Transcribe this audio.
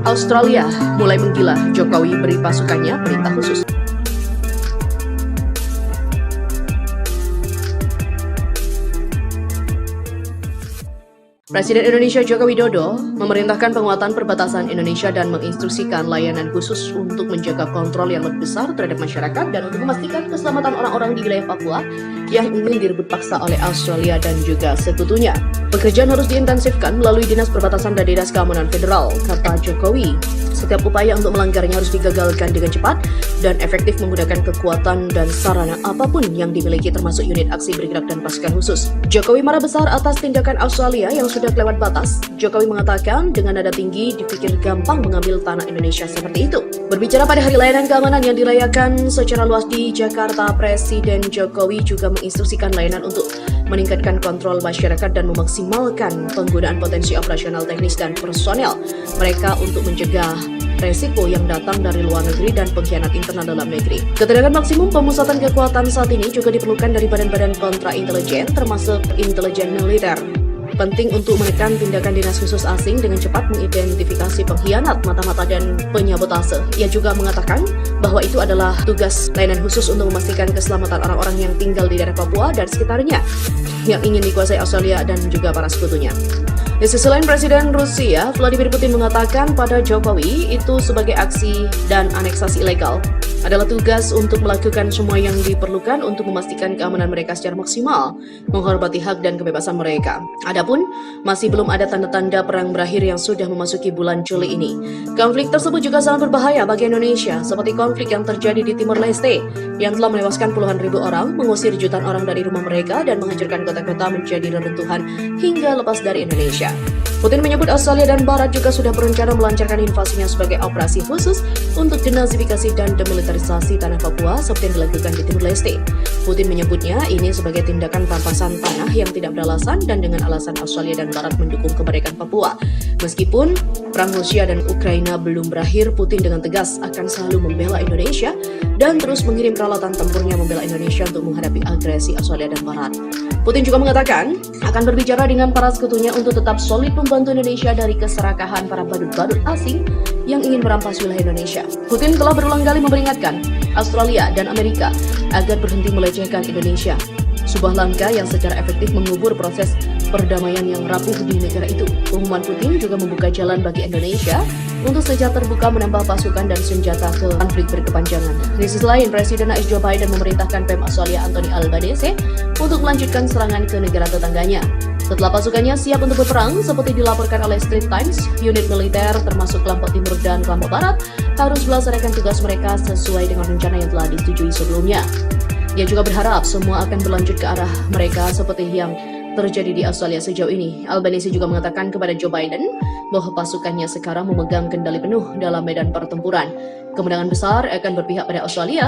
Australia mulai menggila, Jokowi beri pasukannya perintah khusus. Presiden Indonesia Joko Widodo memerintahkan penguatan perbatasan Indonesia dan menginstruksikan layanan khusus untuk menjaga kontrol yang lebih besar terhadap masyarakat dan untuk memastikan keselamatan orang-orang di wilayah Papua yang ingin direbut paksa oleh Australia dan juga sekutunya. Pekerjaan harus diintensifkan melalui Dinas Perbatasan dan Dinas Keamanan Federal, kata Jokowi. Setiap upaya untuk melanggarnya harus digagalkan dengan cepat dan efektif menggunakan kekuatan dan sarana apapun yang dimiliki termasuk unit aksi bergerak dan pasukan khusus. Jokowi marah besar atas tindakan Australia yang sudah kelewat batas. Jokowi mengatakan dengan nada tinggi dipikir gampang mengambil tanah Indonesia seperti itu. Berbicara pada hari layanan keamanan yang dirayakan secara luas di Jakarta, Presiden Jokowi juga menginstruksikan layanan untuk meningkatkan kontrol masyarakat dan memaksimalkan penggunaan potensi operasional teknis dan personel mereka untuk mencegah resiko yang datang dari luar negeri dan pengkhianat internal dalam negeri. Ketegangan maksimum pemusatan kekuatan saat ini juga diperlukan dari badan-badan kontra intelijen termasuk intelijen militer. Penting untuk menekan tindakan dinas khusus asing dengan cepat mengidentifikasi pengkhianat, mata-mata, dan penyabotase. Ia juga mengatakan bahwa itu adalah tugas layanan khusus untuk memastikan keselamatan orang-orang yang tinggal di daerah Papua dan sekitarnya yang ingin dikuasai Australia dan juga para sekutunya. Di sisi lain, Presiden Rusia Vladimir Putin mengatakan pada Jokowi itu sebagai aksi dan aneksasi ilegal adalah tugas untuk melakukan semua yang diperlukan untuk memastikan keamanan mereka secara maksimal, menghormati hak dan kebebasan mereka. Adapun masih belum ada tanda-tanda perang berakhir yang sudah memasuki bulan Juli ini. Konflik tersebut juga sangat berbahaya bagi Indonesia, seperti konflik yang terjadi di Timor Leste yang telah menewaskan puluhan ribu orang, mengusir jutaan orang dari rumah mereka dan menghancurkan kota-kota menjadi reruntuhan hingga lepas dari Indonesia. Putin menyebut Australia dan Barat juga sudah berencana melancarkan invasinya sebagai operasi khusus untuk denazifikasi dan demilitarisasi tanah Papua seperti yang dilakukan di Timor Leste. Putin menyebutnya ini sebagai tindakan perampasan tanah yang tidak beralasan dan dengan alasan Australia dan Barat mendukung kemerdekaan Papua. Meskipun perang Rusia dan Ukraina belum berakhir, Putin dengan tegas akan selalu membela Indonesia dan terus mengirim peralatan tempurnya membela Indonesia untuk menghadapi agresi Australia dan Barat. Putin juga mengatakan akan berbicara dengan para sekutunya untuk tetap solid membantu Indonesia dari keserakahan para badut-badut asing yang ingin merampas wilayah Indonesia. Putin telah berulang kali memperingatkan Australia dan Amerika agar berhenti melecehkan Indonesia, sebuah langkah yang secara efektif mengubur proses perdamaian yang rapuh di negara itu. Pengumuman Putin juga membuka jalan bagi Indonesia untuk secara terbuka menambah pasukan dan senjata ke konflik berkepanjangan. Di sisi lain, Presiden AS Joe Biden memerintahkan PM Australia Anthony Albanese untuk melanjutkan serangan ke negara tetangganya. Setelah pasukannya siap untuk berperang, seperti dilaporkan oleh Straits Times, unit militer termasuk kelompok timur dan kelompok barat harus melaksanakan tugas mereka sesuai dengan rencana yang telah disetujui sebelumnya. Dia juga berharap semua akan berlanjut ke arah mereka seperti yang terjadi di Australia sejauh ini. Albanese juga mengatakan kepada Joe Biden bahwa pasukannya sekarang memegang kendali penuh dalam medan pertempuran. Kemenangan besar akan berpihak pada Australia